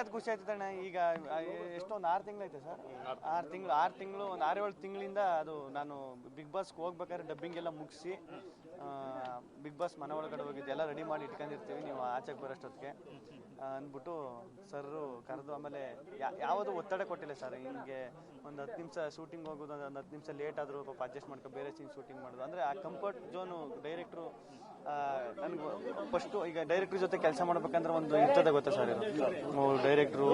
ಸಖತ್ ಖುಷಿ ಆಯ್ತಣ್ಣ. ಈಗ ಎಷ್ಟೊಂದು 6 ತಿಂಗಳೈತೆ ಸರ್, 6 ತಿಂಗಳು ಒಂದು 6-7 ತಿಂಗಳಿಂದ ಅದು ನಾನು ಬಿಗ್ ಬಾಸ್ಗೆ ಹೋಗ್ಬೇಕಾದ್ರೆ ಡಬ್ಬಿಂಗ್ ಎಲ್ಲ ಮುಗಿಸಿ ಬಿಗ್ ಬಾಸ್ ಮನೆ ಒಳಗಡೆ ಹೋಗಿದ್ದು ಎಲ್ಲ ರೆಡಿ ಮಾಡಿ ಇಟ್ಕೊಂಡಿರ್ತೀವಿ, ನೀವು ಆಚೆಗೆ ಬರೋಷ್ಟೊತ್ತಿಗೆ ಅಂದ್ಬಿಟ್ಟು ಸರ್ರು ಕರೆದು. ಆಮೇಲೆ ಯಾವುದೂ ಒತ್ತಡ ಕೊಟ್ಟಿಲ್ಲ ಸರ್. ಹಿಂಗೆ ಒಂದು 10 ನಿಮಿಷ ಶೂಟಿಂಗ್ ಹೋಗೋದು, ಒಂದು 10 ನಿಮಿಷ ಲೇಟ್ ಆದರೂ ಪಾಪ ಅಡ್ಜಸ್ಟ್ ಮಾಡ್ಕೊ ಬೇರೆ ಸೀನ್ ಶೂಟಿಂಗ್ ಮಾಡೋದು. ಅಂದರೆ ಆ ಕಂಫರ್ಟ್ ಝೋನು ಡೈರೆಕ್ಟ್ರು ನನಗೆ ಫಸ್ಟು ಈಗ ಡೈರೆಕ್ಟ್ರ್ ಜೊತೆ ಕೆಲಸ ಮಾಡ್ಬೇಕಂದ್ರೆ ಒಂದು ಇರ್ತದೆ ಗೊತ್ತಾ ಸರ್, ಇದು ಡೈರೆಕ್ಟ್ರು.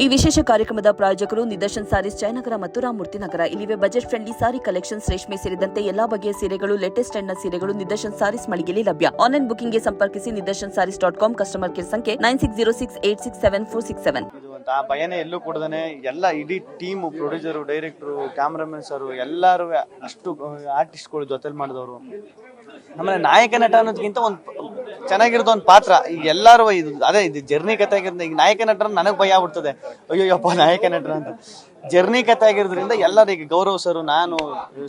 ಈ ವಿಶೇಷ ಕಾರ್ಯಕ್ರಮದ ಪ್ರಾಯೋಜಕರು ನಿದರ್ಶನ್ ಸಾರೀಸ್ ಜಯನಗರ ಮತ್ತು ರಾಮಮೂರ್ತಿ ನಗರ. ಇಲ್ಲಿವೆ ಬಜೆಟ್ ಫ್ರೆಂಡ್ಲಿ ಸಾರಿ ಕಲೆಕ್ಷನ್ಸ್, ರೇಷ್ಮೆ ಸೇರಿದಂತೆ ಎಲ್ಲಾ ಬಗೆಯ ಸೀರೆಗಳು, ಲೇಟೆಸ್ಟ್ ಟ್ರೆಂಡ್ನ ಸೀರೆಗಳು ನಿದರ್ಶನ್ ಸಾರೀಸ್ ಮಳಿಗೆಯಲ್ಲಿ ಲಭ್ಯ. ಆನ್ಲೈನ್ ಬುಕಿಂಗ್ಗೆ ಸಂಪರ್ಕಿಸಿ ನಿದರ್ಶನ್ ಸಾರೀಸ್.com, ಕಸ್ಟಮರ್ ಕೇರ್ ಸಂಖ್ಯೆ 9606867467. ಇದು ಅಂತ ಆ ಭಯನೇ ಎಲ್ಲೂ ಕೊಡದೇನೆ ಎಲ್ಲ ಇಡೀ ಟೀಮು, ಪ್ರೊಡ್ಯೂಸರು, ಡೈರೆಕ್ಟ್ರು, ಕ್ಯಾಮ್ರಾಮನ್ ಸರು ಎಲ್ಲರೂ ಅಷ್ಟು ಆರ್ಟಿಸ್ಟ್ಗಳು ಜೊತೆಲಿ ಮಾಡಿದವರು. ಆಮೇಲೆ ನಾಯಕ ನಟ ಅನ್ನೋದಕ್ಕಿಂತ ಒಂದು ಚೆನ್ನಾಗಿರೋದು ಒಂದು ಪಾತ್ರ. ಈಗ ಎಲ್ಲರೂ ಇದು ಅದೇ ಇದು ಜರ್ನಿ ಕಥೆ ಆಗಿರೋದ್ರಿಂದ ಈಗ ನಾಯಕ ನಟರ ನನಗೆ ಭಯ ಆಗ್ಬಿಡ್ತದೆ, ಅಯ್ಯೋಯಪ್ಪ ನಾಯಕ ನಟರ ಅಂತ. ಜರ್ನಿ ಕಥೆ ಆಗಿರೋದ್ರಿಂದ ಎಲ್ಲರೂ ಈಗ ಗೌರವ್ ಸರು, ನಾನು,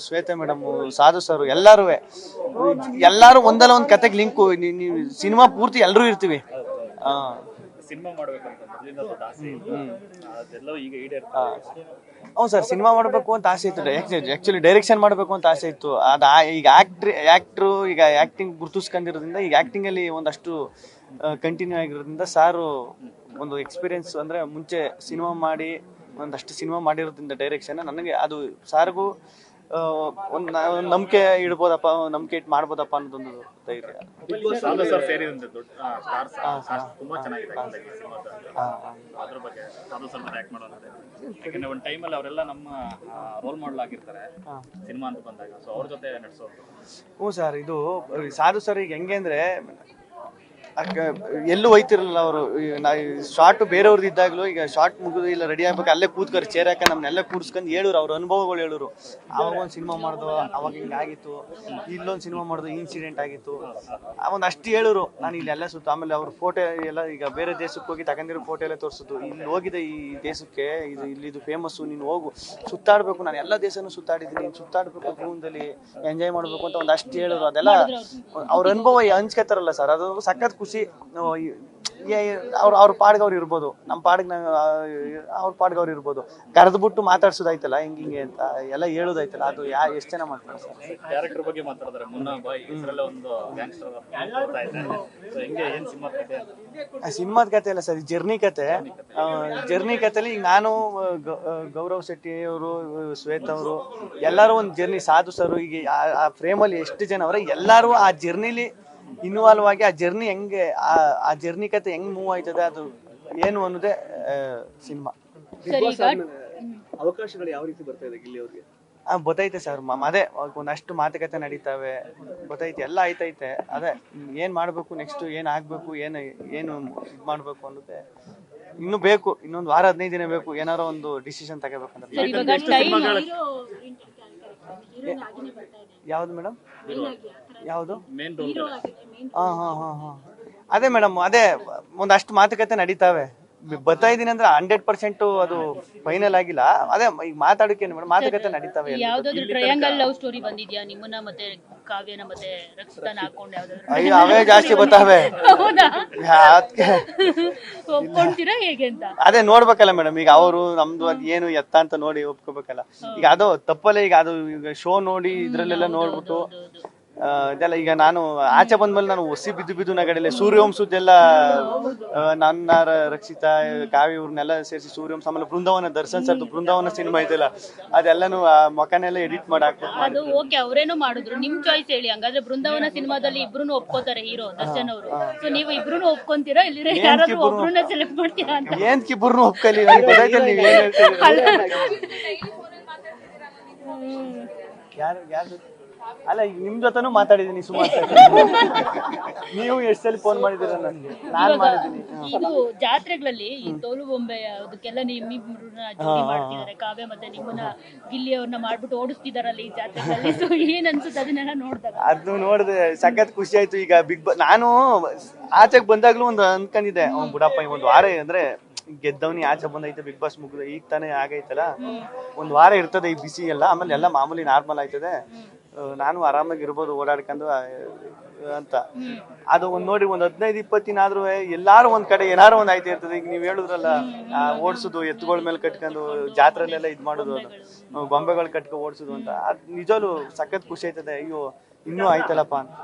ಶ್ವೇತಾ ಮೇಡಮ್, ಸಾಧು ಸರು ಎಲ್ಲರೂ ಒಂದಲ್ಲ ಒಂದು ಕತೆಗೆ ಲಿಂಕು. ನೀವು ಸಿನಿಮಾ ಪೂರ್ತಿ ಎಲ್ಲರೂ ಇರ್ತೀವಿ. ಹೌದು ಸರ್, ಸಿನಿಮಾ ಮಾಡಬೇಕು ಅಂತ ಆಸೆ ಇತ್ತು. ಆಕ್ಚುಲಿ ಡೈರೆಕ್ಷನ್ ಮಾಡಬೇಕು ಅಂತ ಆಸೆ ಇತ್ತು. ಅದು ಈಗ ಆಕ್ಟ್ರು ಈಗ ಆಕ್ಟಿಂಗ್ ಗುರುತಿಸ್ಕೊಂಡಿರೋದ್ರಿಂದ ಈಗ ಆಕ್ಟಿಂಗ್ ಅಲ್ಲಿ ಒಂದಷ್ಟು ಕಂಟಿನ್ಯೂ ಆಗಿರೋದ್ರಿಂದ ಸಾರು ಒಂದು ಎಕ್ಸ್ಪೀರಿಯನ್ಸ್, ಅಂದ್ರೆ ಮುಂಚೆ ಸಿನಿಮಾ ಮಾಡಿ ಒಂದಷ್ಟು ಸಿನಿಮಾ ಮಾಡಿರೋದ್ರಿಂದ ಡೈರೆಕ್ಷನ್ ನನಗೆ ಅದು ಸಾರಿಗೂ ಒಂದು ನಂಬಿಕೆ ಇಡ್ಬೋದಪ್ಪ, ನಂಬಿಕೆ ಇಟ್ಟು ಮಾಡ್ಬೋದಪ್ಪ ಅನ್ನೋದೊಂದು ಧೈರ್ಯ. ಹ್ಞೂ ಸರ್, ಇದು ಸಾಧು ಸರ್ ಈಗ ಹೆಂಗೆ ಅಂದ್ರೆ ಎಲ್ಲೂ ಹೋಯ್ತಿರಲಿಲ್ಲ ಅವರು. ಶಾರ್ಟ್ ಬೇರೆಯವ್ರದ್ದು ಇದ್ದಾಗಲೂ ಈಗ ಶಾರ್ಟ್ ಮುಗಿದು ಇಲ್ಲ ರೆಡಿ ಆಗ್ಬೇಕು, ಅಲ್ಲೇ ಕೂತ್ಕರು ಚೇರ್ ಹಾಕ ನಮ್ಮನ್ನೆಲ್ಲ ಕೂರಿಸ್ಕೊಂಡು ಹೇಳೋರು, ಅವ್ರ ಅನುಭವಗಳು ಹೇಳೋರು. ಅವಾಗ ಒಂದು ಸಿನಿಮಾ ಮಾಡ್ದು, ಅವಾಗ ಹಿಂಗಾಗಿತ್ತು, ಇಲ್ಲೊಂದು ಸಿನಿಮಾ ಮಾಡ್ದು, ಇನ್ಸಿಡೆಂಟ್ ಆಗಿತ್ತು, ಒಂದಷ್ಟು ಹೇಳೋರು. ನಾನು ಇಲ್ಲೆಲ್ಲ ಆಮೇಲೆ ಅವ್ರ ಫೋಟೋ ಎಲ್ಲ ಈಗ ಬೇರೆ ದೇಶಕ್ಕೆ ಹೋಗಿ ತಗೊಂಡಿರೋ ಫೋಟೋ ಎಲ್ಲ ತೋರಿಸೋದು. ಇಲ್ಲಿ ಹೋಗಿದೆ ಈ ದೇಶಕ್ಕೆ, ಇಲ್ಲಿದು ಫೇಮಸ್ಸು, ನೀನು ಹೋಗು ಸುತ್ತಾಡಬೇಕು, ನಾನು ಎಲ್ಲ ದೇಶನೂ ಸುತ್ತಾಡಿದ್ದೀನಿ, ನೀನು ಸುತ್ತಾಡಬೇಕು, ಜೀವನದಲ್ಲಿ ಎಂಜಾಯ್ ಮಾಡಬೇಕು ಅಂತ ಒಂದಷ್ಟು ಹೇಳೋರು. ಅದೆಲ್ಲ ಅವ್ರ ಅನುಭವ ಹಂಚ್ಕೊತಾರಲ್ಲ ಸರ್, ಅದು ಸಖತ್ ಖುಷಿ. ಅವ್ರ ಪಾಡ್ಗೆ ಅವ್ರು ಇರ್ಬೋದು, ನಮ್ಮ ಪಾಡ್ಗೆ ಅವ್ರ ಪಾಡ್ಗೆ ಅವ್ರು ಇರ್ಬೋದು. ಕರೆದ್ಬಿಟ್ಟು ಮಾತಾಡ್ಸೋದಾಯ್ತಲ್ಲ ಹಿಂಗೆ ಅಂತ ಎಲ್ಲ ಹೇಳೋದಾಯ್ತಲ್ಲ, ಅದು ಎಷ್ಟು ಜನ ಮಾಡ್ತಾರೆ ಸರ್. ಕ್ಯಾರೆಕ್ಟರ್ ಬಗ್ಗೆ ಮಾತಾಡಿದ್ರೆ ಮುನ್ನಾ ಬಾಯ್ ಇದರಲ್ಲೇ ಒಂದು ಗ್ಯಾಂಗ್ಸ್ಟರ್ ಸಿನಿಮಾದ ಕತೆ ಅಲ್ಲ ಸರ್, ಜರ್ನಿ ಕತೆ. ಜರ್ನಿ ಕತೆಲಿ ಈಗ ನಾನು, ಗೌರವ್ ಶೆಟ್ಟಿ ಅವರು, ಶ್ವೇತ ಅವರು ಎಲ್ಲರೂ ಒಂದು ಜರ್ನಿ, ಸಾಧು ಸರು, ಈಗ ಆ ಫ್ರೇಮಲ್ಲಿ ಎಷ್ಟು ಜನ ಅವರ ಎಲ್ಲರೂ ಆ ಜರ್ನಿಲಿ ಇನ್ವಾಲ್ವ್ ಆಗಿ ಆ ಜರ್ನಿ ಹೆಂಗೆ, ಆ ಜರ್ನಿ ಕತೆ ಹೆಂಗ್ ಮೂವ್ ಆಯ್ತದೆ ಅದು ಏನು ಅನ್ನೋದೇ ಸಿನಿಮಾ. ಅವಕಾಶಗಳು ಯಾವ ರೀತಿ ಬರ್ತಾ ಇದೆ ಗಿಲ್ಲಿ ಅವ್ರಿಗೆ? ಗೊತ್ತೈತೆ ಸರ್, ಅದೇ ಒಂದಷ್ಟು ಮಾತುಕತೆ ನಡೀತಾವೆ, ಗೊತ್ತೈತೆ, ಎಲ್ಲ ಆಯ್ತೈತೆ. ಅದೇ ಏನ್ ಮಾಡ್ಬೇಕು, ನೆಕ್ಸ್ಟ್ ಏನ್ ಆಗ್ಬೇಕು, ಏನು ಇದು ಮಾಡ್ಬೇಕು ಅನ್ನೋದೇ ಇನ್ನು ಬೇಕು. ಇನ್ನೊಂದು ವಾರ 15 ದಿನ ಬೇಕು ಏನಾರೋ ಒಂದು ಡಿಸಿಷನ್ ತಗೋಬೇಕಂದ್ರೆ. ಯಾವ್ದು ಮೇಡಮ್, ಯಾವುದು? ಅದೇ ಮೇಡಮ್, ಅದೇ ಒಂದಷ್ಟು ಮಾತುಕತೆ ನಡೀತಾವೆ. ಬರ್ತಾ ಇದೀನಿ ಅಂದ್ರೆ 100% ಅದು ಫೈನಲ್ ಆಗಿಲ್ಲ. ಅದೇ ಈಗ ಮಾತಾಡೋಕೇನು ಮೇಡಮ್, ಮಾತುಕತೆ ನಡೀತಾವೆ. ಯಾವ್ದಾದ್ರು ಟ್ರಯಾಂಗಲ್ ಲವ್ ಸ್ಟೋರಿ ಬಂದಿದ್ಯಾ ನಿಮ್ಮನ್ನ ಮತ್ತೆ ಕಾವ್ಯನ ಮತ್ತೆ ರಕ್ಷಿತಾನ ಹಾಕೊಂಡು? ಯಾವ್ದಾದ್ರು? ಅಯ್ಯೋ ಅವೇ ಜಾಸ್ತಿ ಬರ್ತಾವೆ. ಹೌದಾ, ಒಪ್ಕೊಂತೀರಾ ಹೇಗೆ ಅಂತ? ಅದೇ ನೋಡ್ಬೇಕಲ್ಲ ಮೇಡಮ್, ಈಗ ಅವರು ನಮ್ದು ಅದು ಏನು ಎತ್ತ ಅಂತ ನೋಡಿ ಒಪ್ಕೋಬೇಕಲ್ಲ. ಈಗ ಅದು ತಪ್ಪಲ್ಲ, ಈಗ ಅದು ಈಗ ಶೋ ನೋಡಿ ಇದ್ರಲ್ಲೆಲ್ಲ ನೋಡ್ಬಿಟ್ಟು ಇದೆಲ್ಲ. ಈಗ ನಾನು ಆಚೆ ಬಂದ್ಮೇಲೆ ನಾನು ಹೊಸಿ ಬಿದ್ದು ನಗಡೆಲ್ಲ ಸೂರ್ಯವಂಶದ್ದೆಲ್ಲ ನನ್ನ ರಕ್ಷಿತಾ, ಕಾವ್ಯ ಇವ್ರನ್ನೆಲ್ಲ ಸೇರಿಸಿ ಸೂರ್ಯವಂಶ, ಆಮೇಲೆ ಬೃಂದಾವನ, ದರ್ಶನ್ ಸರ್ದು ಬೃಂದಾವನ ಸಿನಿಮಾ ಇದೆಯಲ್ಲ, ಅದೆಲ್ಲಾನು ಮಕನೆಲ್ಲ ಎಡಿಟ್ ಮಾಡಿ ಹಾಕ್ಬಿಟ್ಟು ಅದು ಓಕೆ, ಅವರೇನೋ ಮಾಡಿದ್ರು, ನಿಮ್ ಚಾಯ್ಸ್ ಹೇಳಿ. ಹಂಗಾದ್ರೆ ಬೃಂದಾವನ ಸಿನಿಮಾದಲ್ಲಿ ಇಬ್ರು ಒಪ್ಕೋತಾರೆ, ಹೀರೋ ದರ್ಶನ್ ಅವರು. ಸೊ ನೀವು ಇಬ್ರು ಒಪ್ಕೊಂತೀರಾ, ಇಲ್ಲಿ ಯಾರಾದ್ರೂ ಒಬ್ರನ್ನ ಸೆಲೆಕ್ಟ್ ಮಾಡ್ತೀರಾ ಅಂತ? ಏನ್ ಇಬ್ರು ಒಪ್ಕಲಿ, ನೀವ್ ಏನ್ ಯಾರು ಅಲ್ಲ, ಈಗ ನಿಮ್ ಜೊತೆನೂ ಮಾತಾಡಿದೀನಿ ಸುಮಾರು. ನೀವು ಎಷ್ಟು ಸಲ ಫೋನ್ ಮಾಡಿದೀರ ನನ್ಗೆ? ನಾನು ಮಾಡಿದೀನಿ. ಇದು ಜಾತ್ರೆಗಳಲ್ಲಿ ಈ ತೋಲು ಬೊಂಬೆ ಅದಕ್ಕೆಲ್ಲ ನಿಮ್ಮಿಬ್ರನ್ನ ಜೋಡಿ ಮಾಡ್ತಿದ್ದಾರೆ, ಕಾವ್ಯ ಮತ್ತೆ ನಿಮ್ಮನ್ನ ಗಿಲ್ಲಿ ಅವ್ರನ್ನ ಮಾಡ್ಬಿಟ್ಟು ಓಡಿಸ್ತಿದಾರಲ್ಲ ಈ ಜಾತ್ರೆಗಳಲ್ಲಿ. ಸೊ ಏನ್ ಅನ್ಸುತ್ತೆ ಅದನ್ನೆಲ್ಲ ನೋಡಿದಾಗ? ಅದು ನೋಡಿದೆ ಸಖತ್ ಖುಷಿ ಆಯ್ತು. ಈಗ ಬಿಗ್ ಬಾಸ್ ನಾನು ಆಚೆಗೆ ಬಂದಾಗ್ಲೂ ಒಂದು ಅನ್ಕೊಂಡಿದ್ದೆ, ಬುಡಪ್ಪ ಒಂದು ವಾರ ಅಂದ್ರೆ ಗೆದ್ದವನಿ ಆಚೆ ಬಂದೈತೆ, ಬಿಗ್ ಬಾಸ್ ಮುಗಿದು ಈಗ ತಾನೇ ಆಗೈತಲ್ಲ, ಒಂದು ವಾರ ಇರ್ತದೆ ಈ ಬಿಸಿ ಎಲ್ಲ, ಆಮೇಲೆ ಎಲ್ಲ ಮಾಮೂಲಿ ನಾರ್ಮಲ್ ಆಯ್ತದೆ, ನಾನು ಆರಾಮಾಗಿ ಇರ್ಬೋದು, ಓಡಾಡ್ಕೊಂಡು ಅಂತ. ಅದು ನೋಡಿ ಒಂದ್ 15-20 ದಿನ ಆದ್ರೂ ಎಲ್ಲಾರು ಒಂದ್ ಕಡೆ ಏನಾರು ಒಂದ್ ಆಯ್ತಾ ಇರ್ತದೆ. ಈಗ ನೀವ್ ಹೇಳಿದ್ರಲ್ಲ ಓಡ್ಸುದು, ಎತ್ತುಗಳ ಮೇಲೆ ಕಟ್ಕೊಂಡು ಜಾತ್ರೆಲೆಲ್ಲ ಇದ್ ಮಾಡುದು, ಅದು ಗೊಂಬೆಗಳು ಕಟ್ಕೊಂಡು ಓಡ್ಸುದು ಅಂತ, ಅದ್ ನಿಜವೂ ಸಖತ್ ಖುಷಿ ಆಯ್ತದೆ. ಅಯ್ಯೋ ಇನ್ನೂ ಆಯ್ತಲ್ಲಪ್ಪ ಅಂತ.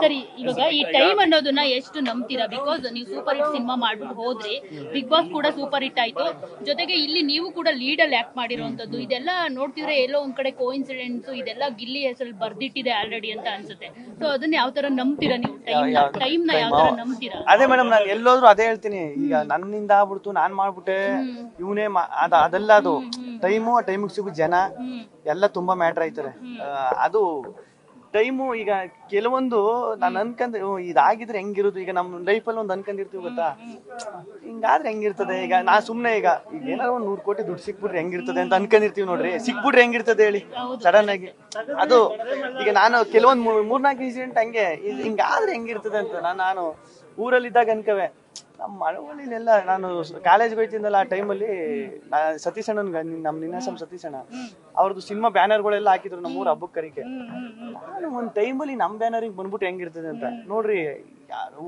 ಸರಿ, ಇವಾಗ ಈ ಟೈಮ್ ಅನ್ನೋದನ್ನ ಎಷ್ಟು ನಂಬ್ತೀರಾ? ಬಿಕಾಸ್ ನೀವು ಸೂಪರ್ ಹಿಟ್ ಸಿನಿಮಾ ಮಾಡ್ಬಿಟ್ಟು ಹೋದ್ರಿ, ಬಿಗ್ ಬಾಸ್ ಕೂಡ ಸೂಪರ್ ಹಿಟ್ ಆಯ್ತು, ಜೊತೆಗೆ ಇಲ್ಲಿ ನೀವು ಕೂಡ ಲೀಡ್ ಅಲ್ಲಿ ಆಕ್ಟ್ ಮಾಡಿರುವಂತದ್ದು, ಇದೆಲ್ಲ ನೋಡ್ತಿದ್ರೆ ಎಲ್ಲೋ ಒಂದ್ ಕಡೆ ಕೋಇನ್ಸಿಡೆನ್ಸ್, ಇದೆಲ್ಲ ಗಿಲ್ಲಿ ಹೆಸರಲ್ಲಿ ಬರ್ದಿಟ್ಟಿದೆ ಆಲ್ರೆಡಿ ಅಂತ ಅನ್ಸುತ್ತೆ. ಸೊ ಅದನ್ನ ಯಾವ ತರ ನಂಬ್ತೀರಾ ನೀವು? ಟೈಮ್ ನ ಯಾವ ತರ ನಂಬ್ತೀರಾ? ಅದೇ ಮೇಡಮ್, ನಾನು ಎಲ್ಲೋದ್ರು ಅದೇ ಹೇಳ್ತೀನಿ. ಈಗ ನನ್ನಿಂದ ಆಗ್ಬಿಡ್ತು, ನಾನ್ ಮಾಡ್ಬಿಟ್ಟೆ, ಇವನೇ ಅದೆಲ್ಲ ಅದು ಟೈಮು, ಆ ಟೈಮಿಗೆ ಸಿಗು ಜನ ಎಲ್ಲ ತುಂಬಾ ಮ್ಯಾಟ್ರ್ ಆಯ್ತಾರೆ. ಅದು ಟೈಮು. ಈಗ ಕೆಲವೊಂದು ನಾನು ಅನ್ಕೊಂಡ್ ಇದಾಗಿದ್ರೆ ಹೆಂಗಿರುದು, ಈಗ ನಮ್ ಲೈಫಲ್ಲಿ ಒಂದು ಅನ್ಕೊಂಡಿರ್ತೀವಿ ಗೊತ್ತಾ, ಹಿಂಗಾದ್ರೆ ಹೆಂಗಿರ್ತದೆ. ಈಗ ನಾ ಸುಮ್ನೆ ಈಗ ಏನಾದ್ರು ಒಂದ್ 100 ಕೋಟಿ ದುಡ್ಡು ಸಿಕ್ಬಿಟ್ರೆ ಹೆಂಗಿರ್ತದೆ ಅಂತ ಅನ್ಕೊಂಡಿರ್ತೀವಿ ನೋಡ್ರಿ. ಸಿಕ್ಬಿಟ್ರೆ ಹೆಂಗಿರ್ತದೆ ಹೇಳಿ ಸಡನ್ ಆಗಿ. ಅದು ಈಗ ನಾನು ಕೆಲವೊಂದ್ 3-4 ಇನ್ಸಿಡೆಂಟ್ ಹಂಗೆ ಹಿಂಗಾದ್ರೆ ಹೆಂಗಿರ್ತದೆ ಅಂತ ನಾನು ಊರಲ್ಲಿದ್ದಾಗ ಅನ್ಕವೆ. ನಮ್ಮ ಮಳವಳ್ಳಿಲೆಲ್ಲ ನಾನು ಕಾಲೇಜ್ಗೆ ಹೋಯ್ತಿದ್ದಲ್ಲ, ಆ ಟೈಮಲ್ಲಿ ಸತೀಶ್ ಅಣ್ಣನ್, ನಮ್ ನಿನ್ನಾಸಂ ಸತೀಶ್ ಅಣ್ಣ ಅವ್ರದ್ದು ಸಿನಿಮಾ ಬ್ಯಾನರ್ಗಳೆಲ್ಲ ಹಾಕಿದ್ರು ನಮ್ಮೂರ ಹಬ್ಬಕ್ಕೆ ಕರಿಕೆ. ನಾನು ಒಂದ್ ಟೈಮಲ್ಲಿ ನಮ್ ಬ್ಯಾನರಿಗೆ ಬಂದ್ಬಿಟ್ಟು ಹೆಂಗಿರ್ತದೆ ಅಂತ ನೋಡ್ರಿ.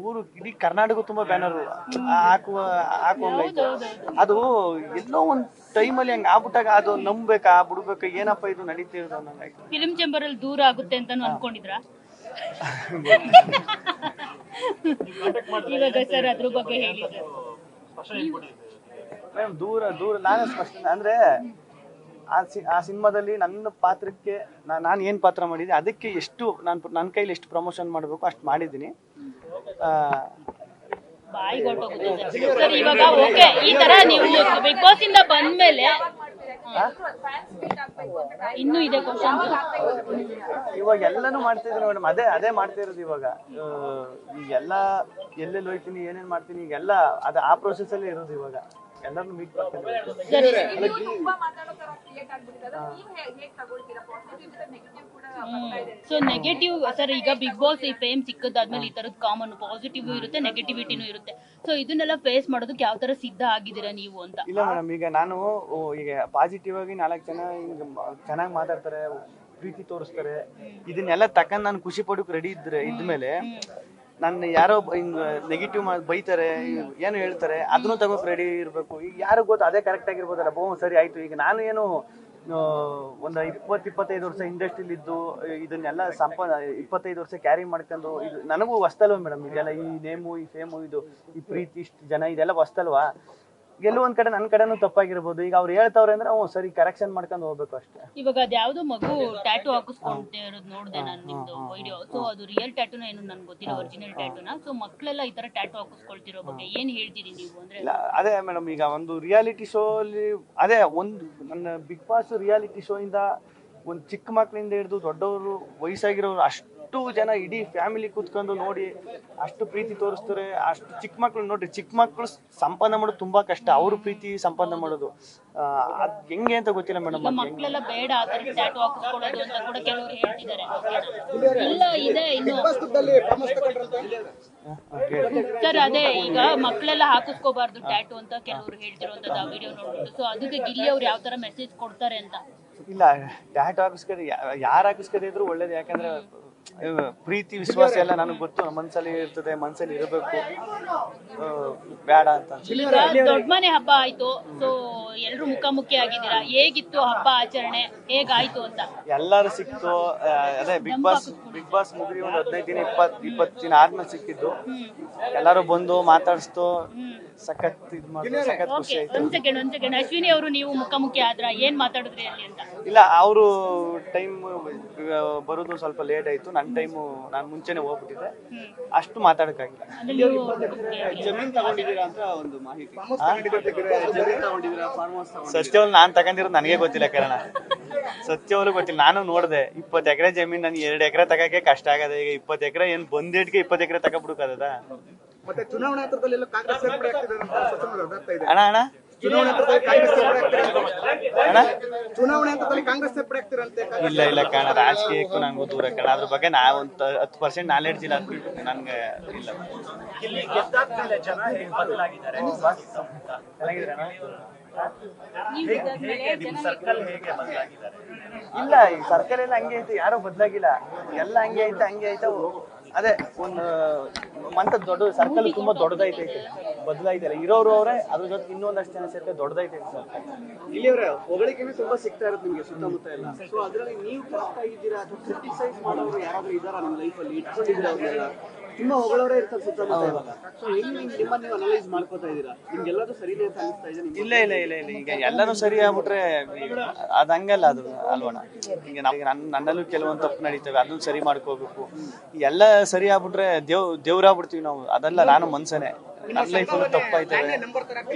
ಊರು ಇಡೀ ಕರ್ನಾಟಕ ತುಂಬಾ ಬ್ಯಾನರ್ ಹಾಕುವಂಗಾಯ್ತು. ಅದು ಎಲ್ಲೋ ಒಂದ್ ಟೈಮಲ್ಲಿ ಹಂಗ ಆಗ್ಬಿಟ್ಟಾಗ ಅದು ನಂಬೇಕಾ ಬಿಡ್ಬೇಕಾ, ಏನಪ್ಪ ಇದು ನಡೀತಿರೋದು ಅನ್ನಂಗಾಯ್ತು. ಫಿಲ್ಮ್ ಚೇಂಬರ್ ಅಲ್ಲಿ ದೂರ ಆಗುತ್ತೆ ಅಂತ ಅನ್ಕೊಂಡಿದ್ರ? ಇವಾಗ ಸರ್ ಅದ್ರ ಬಗ್ಗೆ ಹೇಳಿ. ದೂರ ನಾನೇ ಸ್ಪಷ್ಟ ಅಂದ್ರೆ ಆ ಸಿನಿಮಾದಲ್ಲಿ ನನ್ನ ಪಾತ್ರಕ್ಕೆ ನಾನು ಏನ್ ಪಾತ್ರ ಮಾಡಿದ್ದೆ ಅದಕ್ಕೆ ಎಷ್ಟು ನನ್ನ ಕೈಲಿ ಎಷ್ಟು ಪ್ರಮೋಷನ್ ಮಾಡಬೇಕು ಅಷ್ಟು ಮಾಡಿದ್ದೀನಿ. ಸರ್ ಇವಾಗ ಓಕೆ, ಈ ತರ ನೀವು ಬಿಗ್ ಬಾಸ್ ಇಂದ ಬಂದ್ಮೇಲೆ ಇನ್ನೂ ಇದೆ ಕ್ವಶನ್. ಇವಾಗ ಎಲ್ಲಾನು ಮಾಡ್ತಾ ಇದೀನಿ ಮೇಡಮ್, ಅದೇ ಮಾಡ್ತಾ ಇರೋದು ಇವಾಗ. ಈಗೆಲ್ಲ ಎಲ್ಲೆಲ್ಲಿ ಹೋಯ್ತೀನಿ, ಏನೇನ್ ಮಾಡ್ತೀನಿ, ಈಗೆಲ್ಲ ಆ ಪ್ರೋಸೆಸ್ ಅಲ್ಲಿ ಇರೋದು. ಇವಾಗ ಎಲ್ಲರನ್ನು ಮೀಟ್ ಮಾಡ್ತೀನಿ. ಸೊ ನೆಗೆಟಿವ್ ಸರ್, ಈಗ ಬಿಗ್ ಬಾಸ್ ಈ ಫೇಮ್ ಸಿಕ್ಕದಾದ್ಮೇಲೆ ಈ ತರದ್ ಕಾಮನ್ ಪಾಸಿಟಿವ್ ಇರುತ್ತೆ, ನೆಗೆಟಿವಿಟಿನೂ ಇರುತ್ತೆ. ಸೊ ಇದನ್ನೆಲ್ಲ ಫೇಸ್ ಮಾಡೋದಕ್ಕೆ ಯಾವ ತರ ಸಿದ್ಧ ಆಗಿದ್ದೀರಾ ನೀವು ಅಂತ? ಇಲ್ಲ ಮೇಡಮ್, ಈಗ ನಾನು ಈಗ ಪಾಸಿಟಿವ್ ಆಗಿ 4 ಜನ ಚೆನ್ನಾಗಿ ಮಾತಾಡ್ತಾರೆ, ಪ್ರೀತಿ ತೋರಿಸ್ತಾರೆ, ಇದನ್ನೆಲ್ಲ ತಕೊಂಡ್ ನಾನು ಖುಷಿ ಪಡೋಕೆ ರೆಡಿ ಇದ್ಮೇಲೆ ನನ್ನ ಯಾರೋ ಹಿಂಗ್ ನೆಗೆಟಿವ್ ಬೈತಾರೆ, ಏನು ಹೇಳ್ತಾರೆ, ಅದನ್ನು ತಗೋಕ್ ರೆಡಿ ಇರ್ಬೇಕು. ಈಗ ಯಾರು ಗೊತ್ತು ಅದೇ ಕರೆಕ್ಟ್ ಆಗಿರ್ಬೋದಲ್ಲ. ಸರಿ ಆಯ್ತು. ಈಗ ನಾನು ಏನು ಒಂದು 20-25 ವರ್ಷ ಇಂಡಸ್ಟ್ರಿಲಿ ಇದ್ದು ಇದನ್ನೆಲ್ಲ 25 ವರ್ಷ ಕ್ಯಾರಿ ಮಾಡ್ಕೊಂಡು, ಇದು ನನಗೂ ಹೊಸ್ತಲ್ವ ಮೇಡಮ್ ಇದೆಲ್ಲ. ಈ ನೇಮು, ಈ ಫೇಮು, ಈ ಪ್ರೀತಿ, ಇಷ್ಟು ಜನ, ಇದೆಲ್ಲ ಹೊಸ್ತಲ್ವಾ. ಕೆಲವೊಂದ್ ಕಡೆ ನನ್ನ ಕಡೆನೂ ತಪ್ಪಾಗಿರ್ಬೋದು. ಈಗ ಅವ್ರು ಹೇಳ್ತಾವ್ರೆ ಅಂದ್ರೆ ಸರಿ ಕರೆಕ್ಷನ್ ಮಾಡ್ಕೊಂಡು ಹೋಗ್ಬೇಕು ಅಷ್ಟೇ. ಇವಾಗ ಅದ್ಯಾವ್ದೋ ಮಗು ಟ್ಯಾಟೂ ಹಾಕಿಸ್ಕೊಂತ ಇರೋದು ನೋಡಿದೆ ನಾನು ನಿಮ್ದು ವಿಡಿಯೋ. ಸೊ ಅದು ರಿಯಲ್ ಟ್ಯಾಟೂನ ಏನು ನನ್ಗೆ ಗೊತ್ತಿಲ್ಲ, ಒರಿಜಿನಲ್ ಟ್ಯಾಟೂನ. ಸೊ ಮಕ್ಕಳೆಲ್ಲ ಈ ತರ ಟ್ಯಾಟೂ ಹಾಕಿಸ್ಕೊಳ್ತಿರೋ ಬಗ್ಗೆ ಏನ್ ಹೇಳ್ತೀರಿ ನೀವು? ಅಂದ್ರೆ ಅದೇ ಮೇಡಮ್, ಈಗ ಒಂದು ರಿಯಾಲಿಟಿ ಶೋ ಅಲ್ಲಿ ಅದೇ ಒಂದು ನನ್ನ ಬಿಗ್ ಬಾಸ್ ರಿಯಾಲಿಟಿ ಶೋ ಇಂದ ಒಂದು ಚಿಕ್ಕ ಮಕ್ಕಳಿಂದ ಹಿಡಿದು ದೊಡ್ಡವರು, ವಯಸ್ಸಾಗಿರೋರು, ಅಷ್ಟು ಜನ ಇಡೀ ಫ್ಯಾಮಿಲಿ ಕೂತ್ಕೊಂಡು ನೋಡಿ ಅಷ್ಟು ಪ್ರೀತಿ ತೋರಿಸ್ತಾರೆ. ಅಷ್ಟು ಚಿಕ್ಕ ಮಕ್ಳು ನೋಡ್ರಿ, ಚಿಕ್ಕ ಮಕ್ಳು ಸಂಪಾದನೆ ಮಾಡೋದು ತುಂಬಾ ಕಷ್ಟ. ಅವ್ರ ಪ್ರೀತಿ ಸಂಪಾದನೆ ಮಾಡೋದು ಅದ್ ಹೆಂಗೆ ಅಂತ ಗೊತ್ತಿಲ್ಲ ಮೇಡಮ್. ಮಕ್ಕಳೆಲ್ಲ ಬೇಡ ಆ ತರ ಟ್ಯಾಟೂ ಹಾಕಿಸ್ಕೊಳ್ಳೋದು ಅಂತ ಕೂಡ ಕೆಲವರು ಹೇಳ್ತಿದ್ದಾರೆ. ಇಲ್ಲ ಇದೆ ಇನ್ನು ಸರ್, ಅದೇ ಈಗ ಮಕ್ಕಳೆಲ್ಲ ಹಾಕಿಸ್ಕೋಬಾರ್ದು ಟ್ಯಾಟೂ ಅಂತ ಕೆಲವರು ಹೇಳ್ತಿರುವಂತದ್ದು ಆ ವಿಡಿಯೋ ನೋಡ್ಬಿಟ್ಟು. ಸೊ ಅದಕ್ಕೆ ಗಿಲ್ಲಿ ಅವ್ರು ಯಾವ ತರ ಮೆಸೇಜ್ ಕೊಡ್ತಾರೆ ಅಂತ? ಇಲ್ಲ, ಟ್ಯಾಟೂ ಹಾಕಿಸ್ಕರಿ ಯಾರು ಹಾಕಿಸ್ಕರಿ ಇದ್ರು ಒಳ್ಳೇದು. ಯಾಕಂದ್ರೆ ಪ್ರೀತಿ ವಿಶ್ವಾಸ ಎಲ್ಲ ನನಗೆ ಗೊತ್ತು, ಮನ್ಸಲ್ಲಿ ಇರ್ತದೆ, ಮನ್ಸಲ್ಲಿ ಇರಬೇಕು, ಬೇಡ ಅಂತ. ದೊಡ್ಡ ಮನೆ ಹಬ್ಬ ಆಯ್ತು, ಸೊ ಎಲ್ರು ಮುಖಾಮುಖಿ ಆಗಿದ್ದೀರಾ, ಹೇಗಿತ್ತು ಹಬ್ಬ ಆಚರಣೆ, ಹೇಗಾಯ್ತು ಅಂತ? ಎಲ್ಲಾರು ಸಿಕ್ತು. ಅದೇ ಬಿಗ್ ಬಾಸ್ ಮುಗಿದಿ ಒಂದು 15 ದಿನ 20 ದಿನ ಆದ್ಮೇಲೆ ಸಿಕ್ಕಿದ್ದು. ಎಲ್ಲಾರು ಬಂದು ಮಾತಾಡಿಸ್ತು, ಸಖತ್ ಇದ್ ಮಾಡಿ ಸಖತ್ ಖುಷಿ ಆಯ್ತು. ಒಂದ್ ಸೆಕೆಂಡ್ ಅಶ್ವಿನಿ ಅವರು ನೀವು ಮುಖಾಮುಖಿ ಆದ್ರ ಏನ್ ಮಾತಾಡಿದ್ರಿ ಅಲ್ಲಿ ಅಂತ? ಇಲ್ಲ, ಅವರು ಟೈಮ್ ಬರೋದು ಸ್ವಲ್ಪ ಲೇಟ್ ಆಯ್ತು. ನನ್ನ ಟೈಮು ನಾನು ಮುಂಚೆನೆ ಹೋಗ್ಬಿಟ್ಟಿದ್ದೆ, ಅಷ್ಟು ಮಾತಾಡಕ್ಕಾಗಿಲ್ಲ. ಜಮೀನ್ ತಗೊಂಡಿದ್ದೀರಾ ಅಂತ ಒಂದು ಮಾಹಿತಿ. ಸತ್ಯವಲ್ ನಾನ್ ತಗೊಂಡಿರೋದು ನನಗೆ ಗೊತ್ತಿಲ್ಲ ಕಾರಣ, ಸತ್ಯವಲು ಗೊತ್ತಿಲ್ಲ. ನಾನು ನೋಡಿದೆ 20 ಎಕರೆ ಜಮೀನ್, ನನ್ಗೆ 2 ಎಕರೆ ತಗಕ್ಕೆ ಕಷ್ಟ ಆಗದೆ. ಈಗ 20 ಎಕರೆ ಏನ್ ಬಂದೇಟ್ಗೆ 20 ಎಕರೆ ತಗೊಬಿಡಕ್ಕಾಗದ? ಮತ್ತೆ ಚುನಾವಣಾ ಹಂತದಲ್ಲಿ ಕಾಂಗ್ರೆಸ್ ಸೇರ್ಪಡೆ ಆಗ್ತಿದೆ ಅಂತ ಇದೆ. ಅಣ್ಣ ಚುನಾವಣೆ ಹಂತದಲ್ಲಿ ಕಾಂಗ್ರೆಸ್ ಸೇರ್ಪಡೆ ಆಗ್ತಿರಂತೆ. ಇಲ್ಲ ಕಣ, ರಾಜಕೀಯಕ್ಕೂ ನಂಗೂ ದೂರ ಕಣ. ಅದ್ರ ಬಗ್ಗೆ ಒಂದು 10% ನಾಲೆಡ್ಜ್ ಇಲ್ಲ ನನ್ಗೆ. ಇಲ್ಲ ಇಲ್ಲ, ಈ ಸರ್ಕಲ್ ಎಲ್ಲ ಹಂಗೆ ಐತೆ, ಯಾರು ಬದಲಾಗಿಲ್ಲ. ಎಲ್ಲ ಹಂಗೆ ಐತೆ. ಅದೇ ಒಂದು ಮಂತ ದೊಡ್ಡ ಸರ್ಕಲ್ ತುಂಬಾ ದೊಡ್ಡದೈತೆ, ಬದಲಾಯ್ತಲ್ಲ ಇರೋರು ಅವರೇ ಅದ್ರ ಜೊತೆ ಇನ್ನೊಂದಷ್ಟು ಜನ ಸೇರ್ಕೆ ದೊಡ್ಡದೈತೆ ಸರ್. ಇಲ್ಲಿಯವರೇ ಹೊಗಳಿಕೆನೂ ತುಂಬಾ ಸಿಗ್ತಾ ಇರುತ್ತೆ ನಿಮ್ಗೆ ಸುತ್ತಮುತ್ತ ಎಲ್ಲ. ಸೊ ಅದ್ರಲ್ಲಿ ನೀವು ಕರೆಕ್ಟ್ ಆಗಿದ್ದೀರಾ ಅಥವಾ ಕ್ರಿಟಿಸೈಸ್ ಮಾಡೋರು ಯಾರಾದ್ರೂ ಇದಾರಾ ನಿಮ್ಮ ಲೈಫಲ್ಲಿ ಇಟ್ಕೊಂಡಿದ್ದೀರಾ ಅವ್ರನ್ನೆಲ್ಲ? ತುಂಬಾ ಹೊಗಳವರೇ ಇರ್ತಾರೆ ಸುತ್ತಮುತ್ತ ಇವಾಗ. ಸೊ ಹೆಂಗ್ ನಿಮ್ಮನ್ನ ನೀವು ಅನಲೈಸ್ ಮಾಡ್ಕೋತಾ ಇದ್ದೀರಾ? ನಿಮ್ಗೆಲ್ಲದೂ ಸರಿನೇ ಅಂತ ಅನಿಸ್ತಾ ಇದೆ ನಿಮ್ಗೆ? ಇಲ್ಲ ಈಗ ಎಲ್ಲಾನು ಸರಿ ಆಗ್ಬಿಟ್ರೆ ಅದ್ ಹಂಗಲ್ಲ ಅದು ಅಲ್ವಣ. ಈಗ ನನ್ನಲ್ಲೂ ಕೆಲವೊಂದು ತಪ್ಪು ನಡೀತವೆ, ಅದನ್ನ ಸರಿ ಮಾಡ್ಕೋಬೇಕು. ಎಲ್ಲ ಸರಿ ಆಗ್ಬಿಟ್ರೆ ದೇವ್ರಾಗ್ಬಿಡ್ತೀವಿ ನಾವು. ಅದೆಲ್ಲ ನಾನು ಮನ್ಸನೇ, ನನ್ನ ಲೈಫಲ್ಲೂ ತಪ್ಪಾಯ್ತವೆ,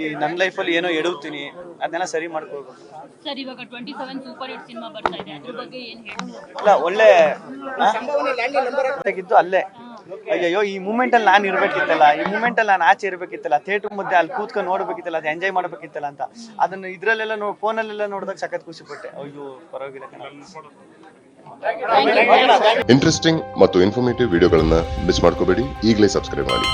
ಈ ನನ್ನ ಲೈಫಲ್ಲಿ ಏನೋ ಎಡುತ್ತೀನಿ, ಅದನ್ನೆಲ್ಲ ಸರಿ ಮಾಡ್ಕೋಬೇಕು. ಸರ್ ಇವಾಗ 27 ಸೂಪರ್ ಹಿಟ್ ಸಿನಿಮಾ ಬರ್ತಾ ಇದೆ, ಅದ್ರ ಬಗ್ಗೆ ಏನ್ ಹೇಳ್ತೀರಾ? ಇಲ್ಲ ಒಳ್ಳೆ ಆಗಿದ್ದು ಅಲ್ಲೇ. ಅಯ್ಯೋ ಈ ಮೂಮೆಂಟ್ ಅಲ್ಲಿ ನಾನು ಇರ್ಬೇಕಿತ್ತಲ್ಲ, ಈ ಮೂಮೆಂಟ್ ಅಲ್ಲಿ ನಾನು ಆಚೆ ಇರ್ಬೇಕಿತ್ತಲ್ಲ, ಥಿಯೇಟರ್ ಮಧ್ಯೆ ಅಲ್ಲಿ ಕೂತ್ಕೊಂಡು ನೋಡ್ಬೇಕಿತ್ತಲ್ಲ, ಅದು ಎಂಜಾಯ್ ಮಾಡ್ಬೇಕಿತ್ತಲ್ಲ ಅಂತ ಅದನ್ನ ಇದ್ರಲ್ಲೆಲ್ಲ ಫೋನಲ್ಲೆಲ್ಲ ನೋಡಿದಾಗ ಸಖತ್ ಖುಷಿ ಪಟ್ಟೆ. ಅಯ್ಯೋ ಪರವಾಗಿಲ್ಲ ಕಣ. ಇಂಟ್ರೆಸ್ಟಿಂಗ್ ಮತ್ತು ಇನ್ಫಾರ್ಮೇಟಿವ್ ವಿಡಿಯೋಗಳನ್ನ ಮಿಸ್ ಮಾಡ್ಕೋಬೇಡಿ, ಈಗಲೇ ಸಬ್ಸ್ಕ್ರೈಬ್ ಮಾಡಿ.